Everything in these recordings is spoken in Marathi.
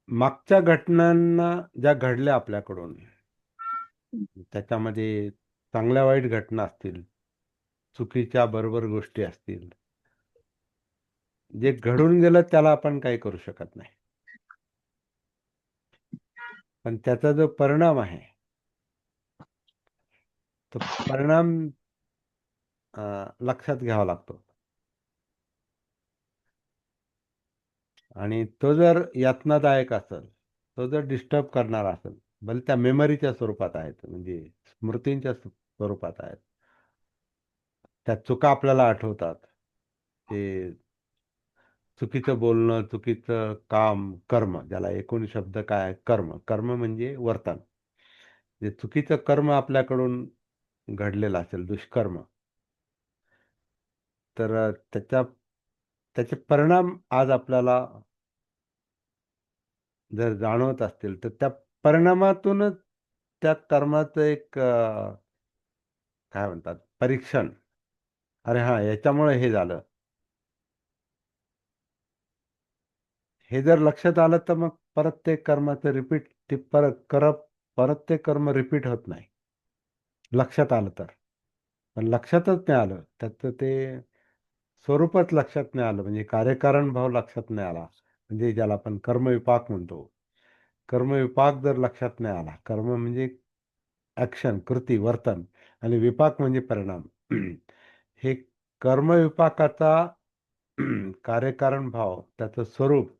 मागच्या घटनांना ज्या घडल्या आपल्याकडून, त्याच्यामध्ये चांगल्या वाईट घटना असतील, चुकीच्या बरोबर गोष्टी असतील, जे घडून गेलं त्याला आपण काही करू शकत नाही. पण त्याचा जो परिणाम आहे, तो परिणाम लक्षात घ्यावा लागतो. आणि तो जर यातनादायक असेल, तो जर डिस्टर्ब करणारा असेल, भले त्या मेमरीच्या स्वरूपात आहेत, म्हणजे स्मृतींच्या स्वरूपात आहेत, त्या चुका आपल्याला आठवतात, ते चुकीचं बोलणं, चुकीचं काम, कर्म, ज्याला एकूण शब्द काय आहे, कर्म. कर्म म्हणजे वर्तन. जे चुकीचं कर्म आपल्याकडून घडलेलं असेल, दुष्कर्म, तर त्याचे परिणाम आज आपल्याला जर जाणवत असतील, तर त्या परिणामातूनच त्या कर्माचं एक काय म्हणतात, परीक्षण. अरे हा, याच्यामुळे हे झालं. हे जर लक्षात आलं, तर मग परत ते कर्माचं रिपीट, ते परत ते कर्म रिपीट होत नाही, लक्षात आलं तर. पण लक्षातच नाही आलं, त्याचं ते स्वरूपच लक्षात नाही आलं, म्हणजे कार्यकारण भाव लक्षात नाही आला, म्हणजे ज्याला आपण कर्मविपाक म्हणतो. कर्मविपाक जर लक्षात नाही आला, कर्म म्हणजे ॲक्शन, कृती, वर्तन, आणि विपाक म्हणजे परिणाम. हे कर्मविपाकाचा कार्यकारण भाव, त्याचं स्वरूप,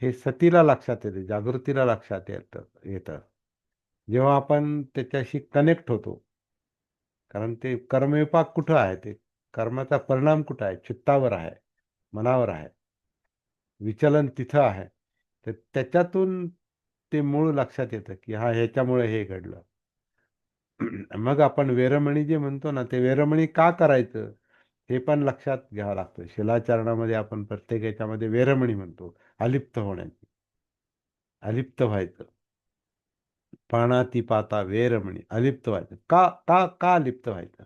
हे सतीला लक्षात येते, जागृतीला लक्षात येतं जेव्हा आपण त्याच्याशी कनेक्ट होतो. कारण ते कर्मविपाक कुठं आहे, ते कर्माचा परिणाम कुठं आहे, चित्तावर आहे, मनावर आहे, विचलन तिथं आहे. तर त्याच्यातून ते मूळ लक्षात येतं की हा, ह्याच्यामुळे हे घडलं. मग आपण वेरमणी जे म्हणतो ना, ते वेरमणी का करायचं हे पण लक्षात घ्यावं लागतं. शिलाचरणामध्ये आपण प्रत्येक याच्यामध्ये वेरमणी म्हणतो, अलिप्त होण्याची, अलिप्त व्हायचं. पाता वेरमणी, अलिप्त व्हायचं. का का का अलिप्त व्हायचं?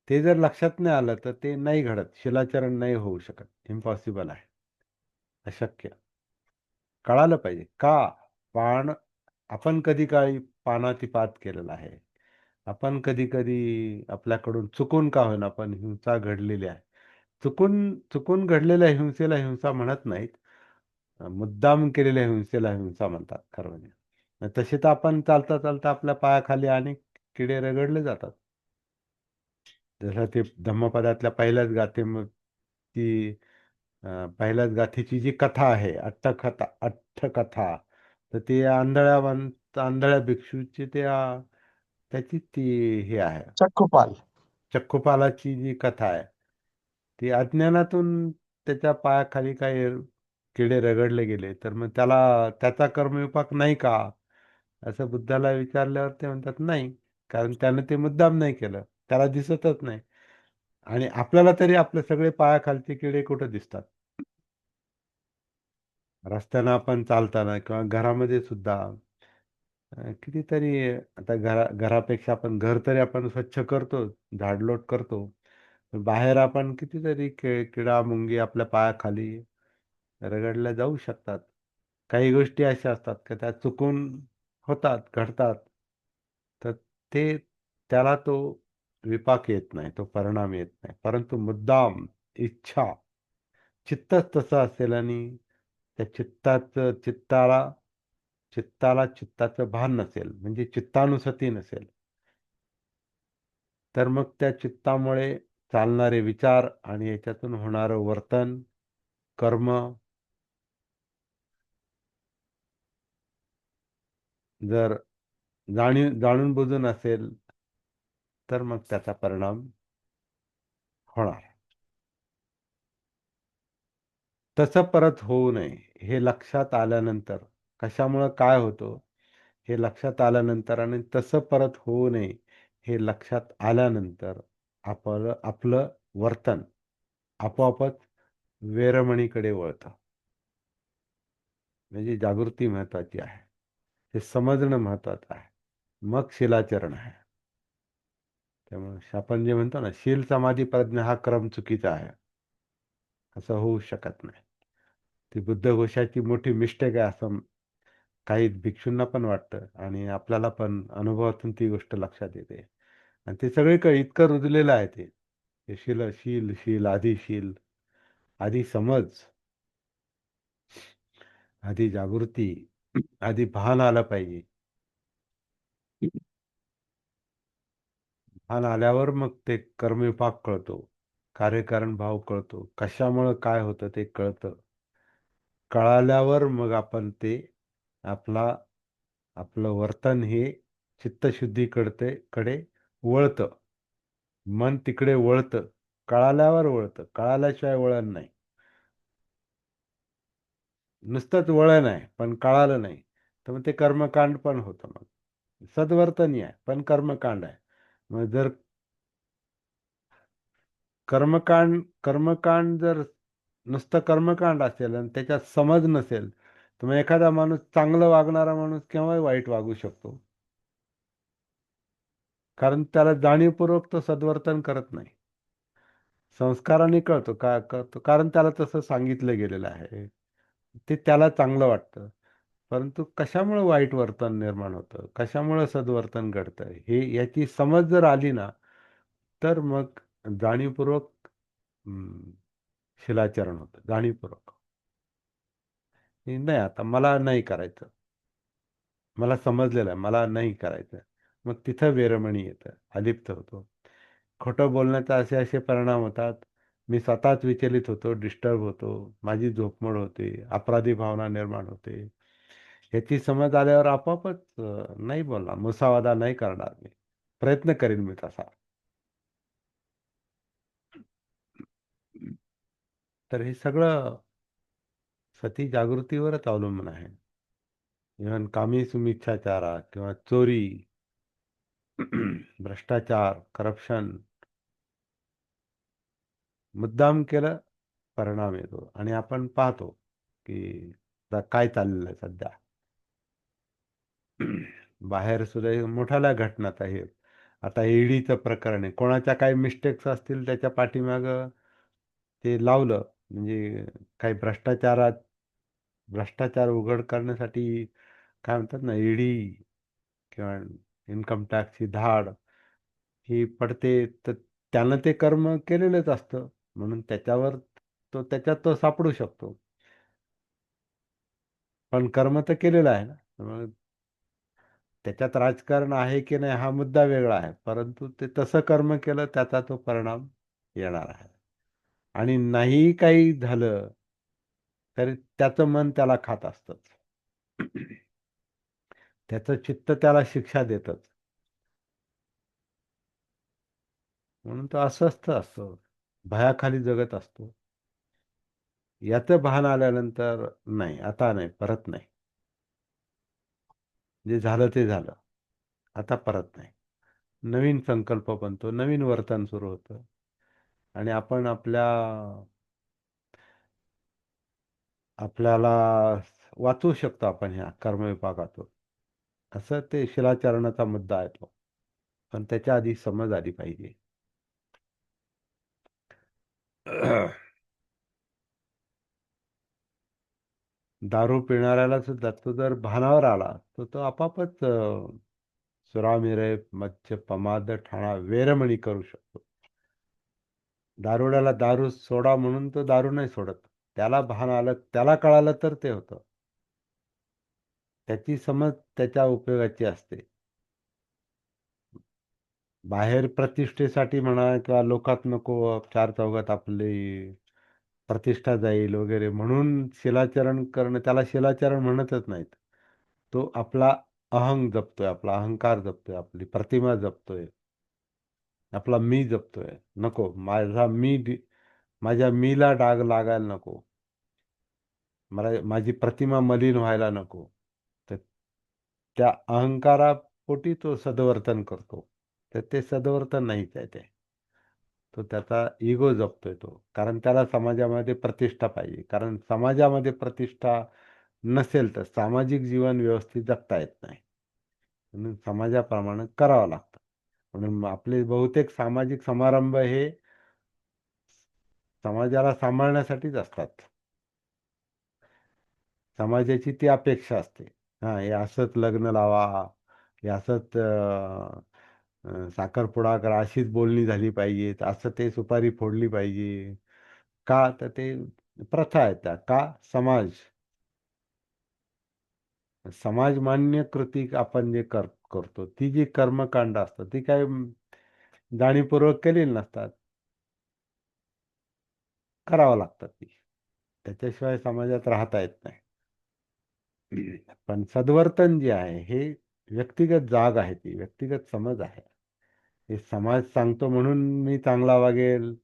ते जर लक्षात नाही आलं, तर ते नाही घडत, शिलाचरण नाही होऊ शकत, इम्पॉसिबल आहे, अशक्य. कळालं पाहिजे का. पान, आपण कधी काळी पानातिपात केलेला आहे. आपण कधी कधी आपल्याकडून चुकून का होईना पण हिंसा घडलेली आहे. चुकून चुकून घडलेल्या हिंसेला हिंसा म्हणत नाहीत, मुद्दाम केलेल्या हिंसेला हिंसा म्हणतात खरं म्हणजे. तसे तर आपण चालता चालता आपल्या पायाखाली अनेक किडे रगडले जातात. जसं ते धम्मपदातल्या पहिल्याच ती पहिल्याच गाथेची जी कथा आहे, अट्टकथा, तर ती आंधळ्या भिक्षूची त्याची ती हे आहे. चक्कूपाल. चक्कूपालाची जी कथा आहे, ती अज्ञानातून त्याच्या पायाखाली काही किडे रगडले गेले, तर मग त्याचा कर्मविपाक नाही का, असं बुद्धाला विचारल्यावर ते म्हणतात नाही, कारण त्यानं ते मुद्दाम नाही केलं, त्याला दिसतच नाही. आणि आपल्याला तरी आपले सगळे पायाखालचे किडे कुठं दिसतात? रस्त्यानं आपण चालताना किंवा घरामध्ये सुद्धा कितीतरी, आता घरापेक्षा आपण घर तरी आपण स्वच्छ करतो, झाडलोट करतो. बाहेर आपण कितीतरी किडा मुंगी आपल्या पायाखाली रगडल्या जाऊ शकतात. काही गोष्टी अशा असतात की त्या चुकून होतात, घडतात. तर ते त्याला तो विपाक येत नाही, तो परिणाम येत नाही. परंतु मुद्दाम इच्छा, चित्तच तसं असेल आणि त्या चित्ताला चित्ताचं भान नसेल, म्हणजे चित्तानुसती नसेल, तर मग त्या चित्तामुळे चालणारे विचार आणि याच्यातून होणारं वर्तन, कर्म, जर जाणून बुजून असेल, तर मग त्याचा परिणाम होणार. तसं परत होऊ नये हे लक्षात आल्यानंतर, कशामुळं काय होतं हे लक्षात आल्यानंतर, आणि तसं परत होऊ नये हे लक्षात आल्यानंतर, आपलं वर्तन आपोआपच वेरमणीकडे वळतं. म्हणजे जागृती महत्वाची आहे, हे समजणं महत्वाचं आहे. मग शिलाचरण आहे. त्यामुळे आपण जे म्हणतो ना, शील समाधी प्रज्ञा हा क्रम चुकीचा आहे, असं होऊ शकत नाही. ती बुद्धघोषाची मोठी मिस्टेक आहे असं काही भिक्षूंना पण वाटतं आणि आपल्याला पण अनुभवातून ती गोष्ट लक्षात येते. आणि ते सगळीकडे इतकं रुजलेलं आहे ते. ते शील शील आधी शील, आधी समज, आधी जागृती, आधी भान आलं पाहिजे. भान आल्यावर मग ते कर्मविपाक कळतो, कार्यकारण भाव कळतो, कशामुळं काय होतं ते कळतं. कळाल्यावर मग आपण ते आपला आपलं वर्तन हे चित्तशुद्धीकडे कडे वळतं. मन तिकडे वळतं. कळाल्यावर वळतं. कळाल्याशिवाय वळण नाही. नुसतंच वळण आहे, पण कळालं नाही. तर मग ते कर्मकांड पण होतं मग. सद्वर्तनी आहे, पण कर्मकांड आहे. मग जर कर्मकांड जर नुसतं कर्मकांड असेल आणि त्याच्यात समज नसेल, तर मग एखादा माणूस चांगलं वागणारा माणूस केव्हाही वाईट वागू शकतो. कारण त्याला जाणीवपूर्वक तो सद्वर्तन करत नाही. संस्काराने कळतो का करतो कारण त्याला तसं सांगितलं गेलेलं आहे. ते त्याला चांगलं वाटतं. परंतु कशामुळे वाईट वर्तन निर्माण होतं, कशामुळे सद्वर्तन घडतं, हे याची समज जर आली ना, तर मग जाणीवपूर्वक हं, शिलाचरण होतं, जाणीवपूर्वक. की नाही आता मला नाही करायचं. मला समजलेलं आहे, मला नाही करायचं. मग तिथं वेरमणी येतं, अलिप्त होतो. खोटं बोलण्याचा असे असे परिणाम होतात. मी स्वतःच विचलित होतो, डिस्टर्ब होतो, माझी झोपमोड होते, अपराधी भावना निर्माण होते. ह्याची समज आल्यावर आपोआपच नाही बोलणार, मुसावादा नाही करणार मी. प्रयत्न करीन मी तसा. तर हे सगळं सती जागृतीवरच अवलंबून आहे. इव्हन कामी सुमिच्छाचारा किंवा चोरी, भ्रष्टाचार, करप्शन, मुद्दाम केलं परिणाम येतो आणि आपण पाहतो की आता काय चाललेलं आहे सध्या. बाहेर सुद्धा हे मोठाल्या घटनात आहे. आता ईडीचं प्रकरण आहे, कोणाच्या काही मिस्टेक्स असतील त्याच्या पाठीमागं ते लावलं म्हणजे काही भ्रष्टाचार उघड करण्यासाठी काय म्हणतात ना, ईडी किंवा इन्कम टॅक्सची धाड ही पडते. तर त्यानं ते कर्म केलेलंच असतं म्हणून त्याच्यावर त्याच्यात तो सापडू शकतो. पण कर्म तर केलेलं आहे ना. त्यामुळे त्याच्यात राजकारण आहे की नाही हा मुद्दा वेगळा आहे. परंतु ते तसं कर्म केलं त्याचा तो परिणाम येणार आहे. आणि नाही काही झालं तरी त्याचं मन त्याला खात असतंच. त्याचं चित्त त्याला शिक्षा देतच. म्हणून तो अस्वस्थ असतो. भयाखाली जगत असतो. याचं भान आल्यानंतर नाही, आता नाही, परत नाही. जे झालं ते झालं. आता परत नाही. नवीन संकल्प बनतो, नवीन वर्तन सुरू होतं. आणि आपण आपल्याला वाचवू शकतो आपण ह्या कर्मविपाकातून. असं ते शिलाचरणाचा मुद्दा आहे तो. पण त्याच्या आधी समज आली पाहिजे. दारू पिणाऱ्याला सुद्धा तो जर भानावर आला तर तो आपापच सुरामिरे मच्छ पमाद ठाणा वेरमणी करू शकतो. दारुड्याला दारू सोडा म्हणून तो दारू नाही सोडत. त्याला भान आलं, त्याला कळालं तर ते होतं. त्याची समज त्याच्या उपयोगाची असते. बाहेर प्रतिष्ठेसाठी म्हणा किंवा लोकात नको चार चौघात आपली प्रतिष्ठा जाईल वगैरे म्हणून शिलाचरण करणं, त्याला शिलाचरण म्हणतच नाहीत. तो आपला अहंग जपतोय, आपला अहंकार जपतोय, आपली प्रतिमा जपतोय, आपला मी जपतोय. नको माझ्या मीला डाग लागायला नको. मला माझी प्रतिमा मलिन व्हायला नको. तर त्या अहंकारापोटी तो सदवर्तन करतो. तर ते सदवर्तन नाहीच आहे ते. तो त्याचा इगो जपतोय तो. कारण त्याला समाजामध्ये प्रतिष्ठा पाहिजे. कारण समाजामध्ये प्रतिष्ठा नसेल तर सामाजिक जीवन व्यवस्थित जगता येत नाही. म्हणून समाजाप्रमाणे करावं लागतं. म्हणून आपले बहुतेक सामाजिक समारंभ हे समाजाला सांभाळण्यासाठीच असतात. समाजाची ती अपेक्षा असते. हा, हे असंच लग्न लावा, हे असंच साखरपुडा करा, अशीच बोलणी झाली पाहिजे, असं ते सुपारी फोडली पाहिजे. का तर ते प्रथा आहेत त्या. का? समाज समाज मान्य कृती आपण जे करतो, ती जी कर्मकांड असतात ती काय जाणीवपूर्वक केलेली नसतात, करावं लागतात ती. त्याच्याशिवाय समाजात राहता येत नाही. पण सद्वर्तन जे आहे हे व्यक्तिगत जाग आहे, ती व्यक्तिगत समज आहे. हे समाज सांगतो म्हणून मी चांगला वागेल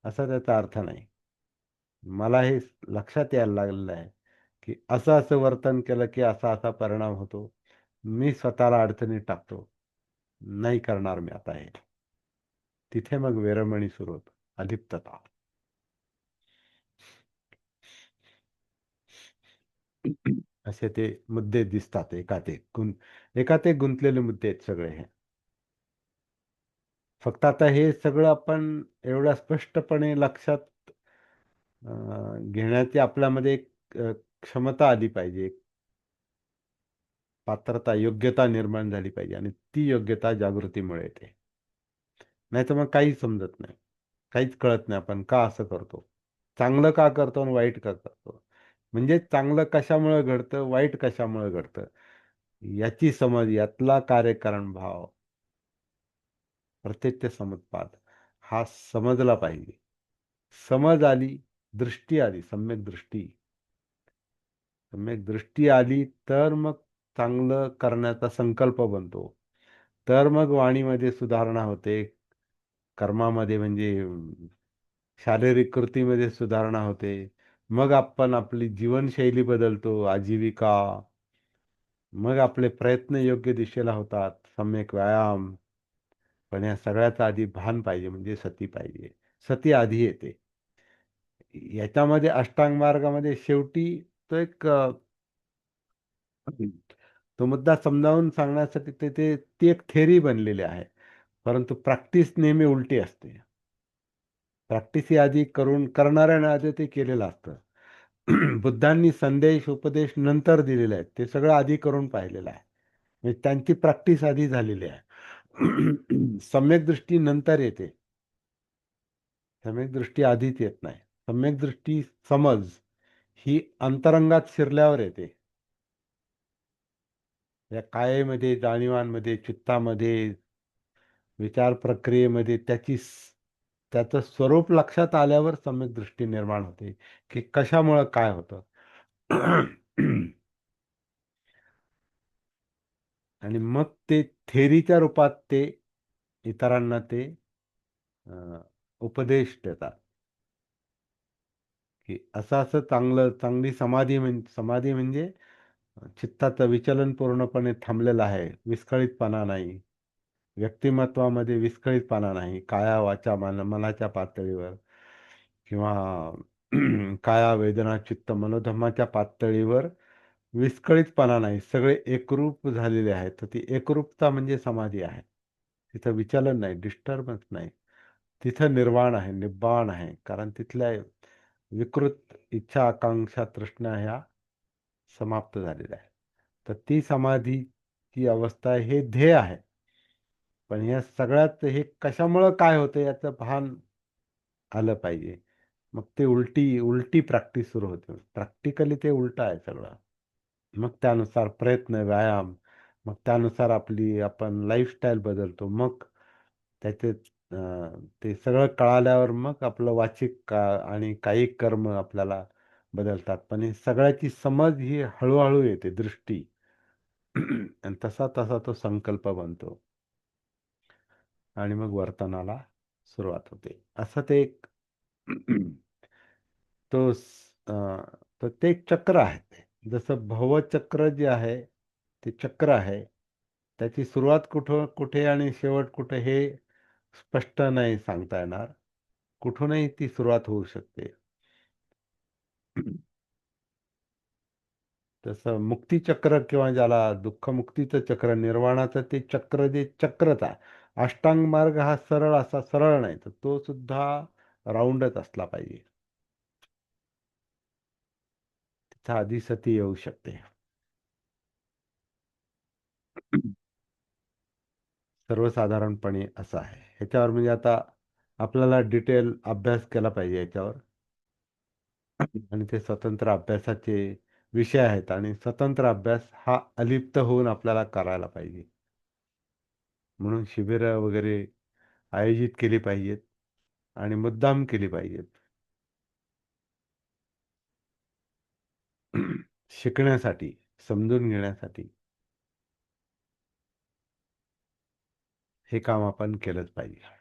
असा त्याचा अर्थ नाही. मला हे लक्षात यायला लागलेलं आहे की असं असं वर्तन केलं की असा असा परिणाम होतो. मी स्वतःला अडचणीत टाकतो. नाही करणार मी आता हे. तिथे मग वेरमणी सुरू होतो, अलिप्तता. असे ते मुद्दे दिसतात एकात एक गुंतलेले मुद्दे आहेत सगळे हे. फक्त आता हे सगळं आपण एवढ्या स्पष्टपणे लक्षात घेण्याची आपल्यामध्ये एक क्षमता आली पाहिजे, एक पात्रता, योग्यता निर्माण झाली पाहिजे, आणि ती योग्यता जागृतीमुळे येते. नाही तर मग काहीच समजत नाही, काहीच कळत नाही आपण का असं करतो, चांगलं का करतो आणि वाईट का करतो. म्हणजे चांगलं कशामुळे घडतं, वाईट कशामुळे घडतं, याची समज, यातला कार्यकारण भाव, प्रत्यक्ष समजपात हा समजला पाहिजे. समज आली, दृष्टी आली, सम्यक दृष्टी आली तर मग चांगलं करण्याचा संकल्प बनतो. तर मग वाणीमध्ये सुधारणा होते, कर्मामध्ये म्हणजे शारीरिक कृतीमध्ये सुधारणा होते. मग आपण आपली जीवनशैली बदलतो, आजीविका. मग आपले प्रयत्न योग्य दिशेला होतात, सम्यक व्यायाम. पण या सगळ्याचा आधी भान पाहिजे, म्हणजे सती पाहिजे. सती आधी येते. याच्यामध्ये अष्टांग मार्गामध्ये शेवटी तो एक तो मुद्दा समजावून सांगण्यासाठी ती एक थेरी बनलेली आहे. परंतु प्रॅक्टिस नेहमी उलटी असते. प्रॅक्टिस ही आधी करणाऱ्याने आधी ते केलेलं असतं. बुद्धांनी संदेश उपदेश नंतर दिलेले आहेत, ते सगळं आधी करून पाहिलेलं आहे. म्हणजे त्यांची प्रॅक्टिस आधी झालेली आहे. सम्यक दृष्टी नंतर येते. सम्यक दृष्टी आधीच येत नाही. सम्यक दृष्टी, समज ही अंतरंगात शिरल्यावर येते. या कायेमध्ये, जाणीवांमध्ये, चित्तामध्ये, विचार प्रक्रियेमध्ये त्याचं स्वरूप लक्षात आल्यावर सम्यक दृष्टी निर्माण होते की कशामुळं काय होतं. आणि मग ते थेरीच्या रूपात ते इतरांना ते उपदेश देतात की असं असं चांगली समाधी म्हणजे चित्ताचं विचलन पूर्णपणे थांबलेलं आहे, विस्कळीतपणा नाही, व्यक्तिमत्वामध्ये विस्कळीतपणा नाही, काया वाचा मनाच्या पातळीवर, किंवा काया वेदना चित्त मनोधर्माच्या पातळीवर विस्कळीतपणा नाही, सगळे एकरूप झालेले आहेत. तर ती एकरूपता म्हणजे समाधी आहे. तिथं विचलन नाही, डिस्टर्बन्स नाही, तिथं निर्वाण आहे, निब्बाण आहे. कारण तिथल्या विकृत इच्छा, आकांक्षा, तृष्णा ह्या समाप्त झालेल्या आहेत. तर ती समाधीची अवस्था हे ध्येय आहे. पण या सगळ्यात हे कशामुळं काय होतं याचं भान आलं पाहिजे. मग ते उलटी उलटी प्रॅक्टिस सुरू होते. प्रॅक्टिकली ते उलट आहे सगळं. मग त्यानुसार प्रयत्न, व्यायाम, मग त्यानुसार आपण लाईफस्टाईल बदलतो. मग त्याचे ते सगळं कळाल्यावर मग आपलं आणि कायिक कर्म आपल्याला बदलतात. पण हे सगळ्याची समज ही हळूहळू येते, दृष्टी. आणि तसा तसा तो संकल्प बनतो आणि मग वर्तनाला सुरुवात होते. असं ते एक तो तर ते एक चक्र आहे ते. जसं भवचक्र जे आहे ते चक्र आहे. त्याची सुरुवात कुठे आणि शेवट कुठे हे स्पष्ट नाही सांगता येणार. कुठूनही ती सुरुवात होऊ शकते. तसं मुक्तीचक्र, किंवा ज्याला दुःखमुक्तीचं चक्र, निर्वाणाचं ते चक्र, जे चक्रच आहे. अष्टांग मार्ग हा सरळ नाही, तर तो सुद्धा राऊंडच असला पाहिजे. साधी सती येऊ शकते. सर्वसाधारणपणे असं आहे. ह्याच्यावर म्हणजे आता आपल्याला डिटेल अभ्यास केला पाहिजे याच्यावर. आणि ते स्वतंत्र अभ्यासाचे विषय आहेत आणि स्वतंत्र अभ्यास हा अलिप्त होऊन आपल्याला करायला पाहिजे. म्हणून शिबिरं वगैरे आयोजित केली पाहिजेत आणि मुद्दाम केली पाहिजेत. शिकण्यासाठी, समजून घेण्यासाठी हे काम आपण केलंच पाहिजे.